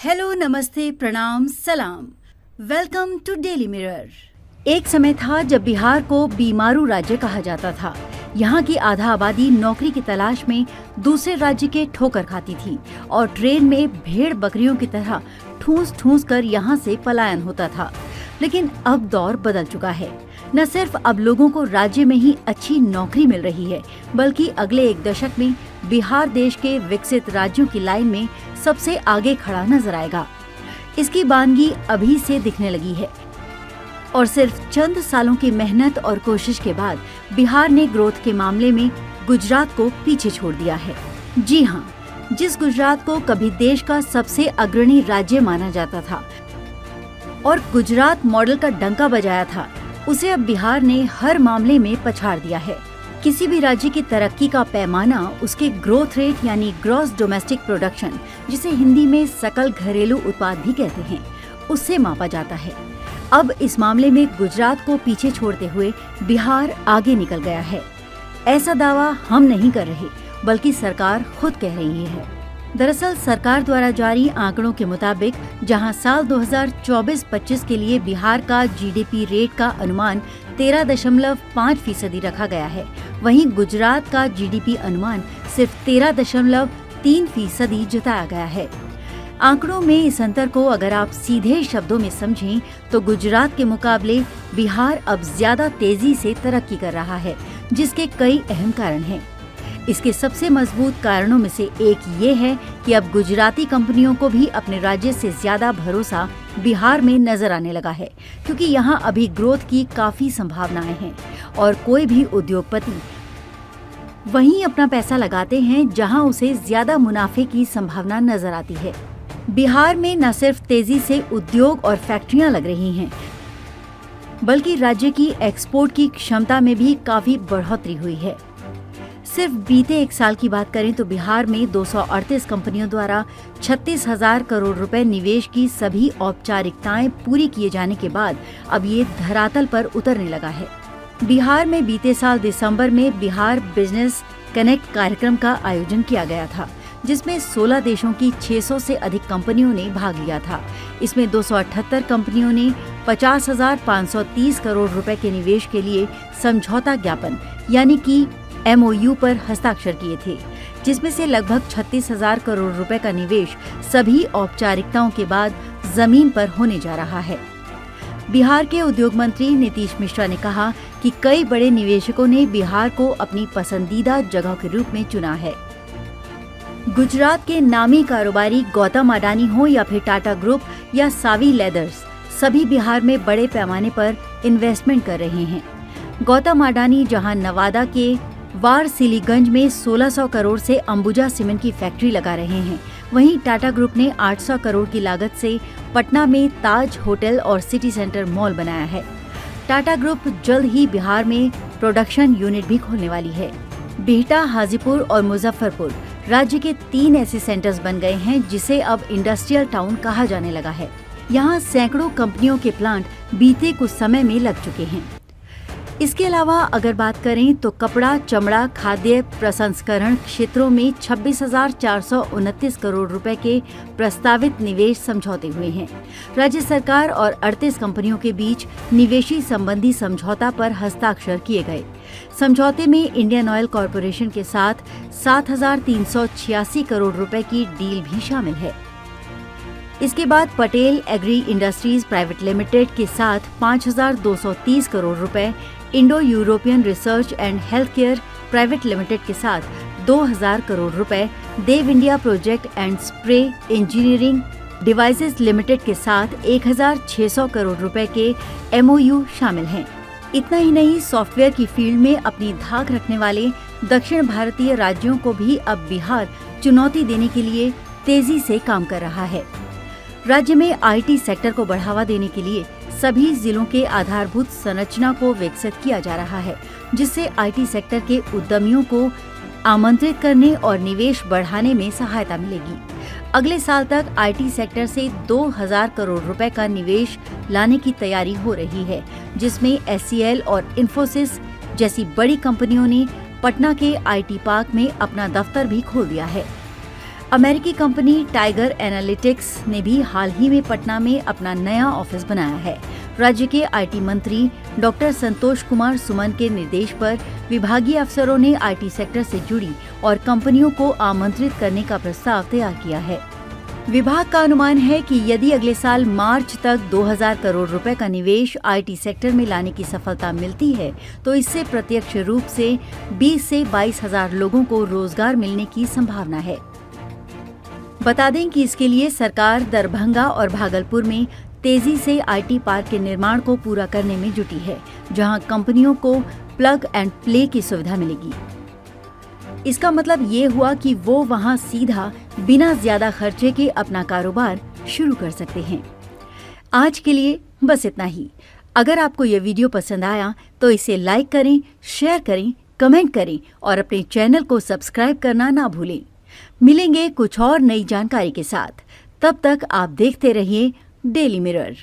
Hello, नमस्ते, प्रणाम, सलाम। Welcome to Daily Mirror. एक समय था जब बिहार को बीमारू राज्य कहा जाता था। यहाँ की आधा आबादी नौकरी की तलाश में दूसरे राज्य के ठोकर खाती थी और ट्रेन में भेड़ बकरियों की तरह ठूस ठूस कर यहाँ से पलायन होता था। लेकिन अब दौर बदल चुका है। न सिर्फ अब लोगों को राज्य में ही अच्छी नौकरी मिल रही है, बल्कि अगले एक दशक में बिहार देश के विकसित राज्यों की लाइन में सबसे आगे खड़ा नजर आएगा। इसकी बानगी अभी से दिखने लगी है और सिर्फ चंद सालों की मेहनत और कोशिश के बाद बिहार ने ग्रोथ के मामले में गुजरात को पीछे छोड़ दिया है। जी हाँ, जिस गुजरात को कभी देश का सबसे अग्रणी राज्य माना जाता था और गुजरात मॉडल का डंका बजाया था, उसे अब बिहार ने हर मामले में पछाड़ दिया है। किसी भी राज्य की तरक्की का पैमाना उसके ग्रोथ रेट यानी ग्रॉस डोमेस्टिक प्रोडक्शन, जिसे हिंदी में सकल घरेलू उत्पाद भी कहते हैं, उससे मापा जाता है। अब इस मामले में गुजरात को पीछे छोड़ते हुए बिहार आगे निकल गया है। ऐसा दावा हम नहीं कर रहे, बल्कि सरकार खुद कह रही है। दरअसल सरकार द्वारा जारी आंकड़ों के मुताबिक जहां साल 2024-25 के लिए बिहार का जीडीपी रेट का अनुमान 13.5% रखा गया है, वहीं गुजरात का जीडीपी अनुमान सिर्फ 13.3% जताया गया है। आंकड़ों में इस अंतर को अगर आप सीधे शब्दों में समझें तो गुजरात के मुकाबले बिहार अब ज्यादा तेजी से तरक्की कर रहा है, जिसके कई अहम कारण हैं। इसके सबसे मजबूत कारणों में से एक ये है कि अब गुजराती कंपनियों को भी अपने राज्य से ज्यादा भरोसा बिहार में नजर आने लगा है, क्योंकि यहाँ अभी ग्रोथ की काफी संभावनाएं हैं और कोई भी उद्योगपति वहीं अपना पैसा लगाते हैं जहां उसे ज्यादा मुनाफे की संभावना नजर आती है। बिहार में न सिर्फ तेजी से उद्योग और फैक्ट्रियां लग रही हैं, बल्कि राज्य की एक्सपोर्ट की क्षमता में भी काफी बढ़ोतरी हुई है। सिर्फ बीते एक साल की बात करें तो बिहार में 238 कंपनियों द्वारा 36,000 करोड़ रुपए निवेश की सभी औपचारिकताएं पूरी किए जाने के बाद अब ये धरातल पर उतरने लगा है। बिहार में बीते साल दिसंबर में बिहार बिजनेस कनेक्ट कार्यक्रम का आयोजन किया गया था, जिसमें 16 देशों की 600 से अधिक कंपनियों ने भाग लिया था। इसमें 278 कंपनियों ने 50,530 करोड़ रुपए के निवेश के लिए समझौता ज्ञापन यानी कि MOU पर हस्ताक्षर किए थे, जिसमें से लगभग 36,000 करोड़ रुपए का निवेश सभी औपचारिकताओं के बाद जमीन पर होने जा रहा है। बिहार के उद्योग मंत्री नीतीश मिश्रा ने कहा कि कई बड़े निवेशकों ने बिहार को अपनी पसंदीदा जगह के रूप में चुना है। गुजरात के नामी कारोबारी गौतम अडानी हो या फिर टाटा ग्रुप या सावी लेदर्स, सभी बिहार में बड़े पैमाने पर इन्वेस्टमेंट कर रहे हैं। गौतम अडानी जहां नवादा के वारसिलीगंज में 1600 करोड़ से अंबुजा सीमेंट की फैक्ट्री लगा रहे हैं, वहीं टाटा ग्रुप ने 800 करोड़ की लागत से पटना में ताज होटल और सिटी सेंटर मॉल बनाया है। टाटा ग्रुप जल्द ही बिहार में प्रोडक्शन यूनिट भी खोलने वाली है। बिहटा, हाजीपुर और मुजफ्फरपुर राज्य के 3 ऐसे सेंटर्स बन गए हैं जिसे अब इंडस्ट्रियल टाउन कहा जाने लगा है। यहाँ सैकड़ों कंपनियों के प्लांट बीते कुछ समय में लग चुके हैं। इसके अलावा अगर बात करें तो कपड़ा, चमड़ा, खाद्य प्रसंस्करण क्षेत्रों में 26,429 करोड़ रुपए के प्रस्तावित निवेश समझौते हुए हैं। राज्य सरकार और 38 कंपनियों के बीच निवेशी संबंधी समझौता पर हस्ताक्षर किए गए। समझौते में इंडियन ऑयल कॉरपोरेशन के साथ 7,386 करोड़ रुपए की डील भी शामिल है। इसके बाद Patel agri industries private limited के साथ 5,230 करोड़ रुपए, Indo European research and health care private limited के साथ 2,000 करोड़ रुपए, Dev India project and spray engineering devices limited के साथ 1,600 करोड़ रुपए के MOU शामिल हैं। इतना ही नहीं, सॉफ्टवेयर की फील्ड में अपनी धाक रखने वाले दक्षिण भारतीय राज्यों को भी अब बिहार चुनौती देने के लिए तेजी से काम कर रहा है। राज्य में IT सेक्टर को बढ़ावा देने के लिए सभी जिलों के आधारभूत संरचना को विकसित किया जा रहा है, जिससे IT सेक्टर के उद्यमियों को आमंत्रित करने और निवेश बढ़ाने में सहायता मिलेगी। अगले साल तक IT सेक्टर से 2,000 करोड़ रुपए का निवेश लाने की तैयारी हो रही है, जिसमें SCL और इन्फोसिस जैसी बड़ी कंपनियों ने पटना के IT पार्क में अपना दफ्तर भी खोल दिया है। अमेरिकी कंपनी टाइगर एनालिटिक्स ने भी हाल ही में पटना में अपना नया ऑफिस बनाया है। राज्य के आईटी मंत्री डॉक्टर संतोष कुमार सुमन के निर्देश पर विभागीय अफसरों ने आईटी सेक्टर से जुड़ी और कंपनियों को आमंत्रित करने का प्रस्ताव तैयार किया है। विभाग का अनुमान है कि यदि अगले साल मार्च तक 2000 करोड़ रुपए का निवेश आईटी सेक्टर में लाने की सफलता मिलती है तो इससे प्रत्यक्ष रूप से 20 से 22 हजार लोगों को रोजगार मिलने की संभावना है। बता दें कि इसके लिए सरकार दरभंगा और भागलपुर में तेजी से आईटी पार्क के निर्माण को पूरा करने में जुटी है, जहां कंपनियों को प्लग एंड प्ले की सुविधा मिलेगी। इसका मतलब ये हुआ कि वो वहां सीधा बिना ज्यादा खर्चे के अपना कारोबार शुरू कर सकते हैं। आज के लिए बस इतना ही। अगर आपको ये वीडियो पसंद आया तो इसे लाइक करें, शेयर करें, कमेंट करें और अपने चैनल को सब्सक्राइब करना ना भूलें। मिलेंगे कुछ और नई जानकारी के साथ। तब तक आप देखते रहिए डेली मिरर।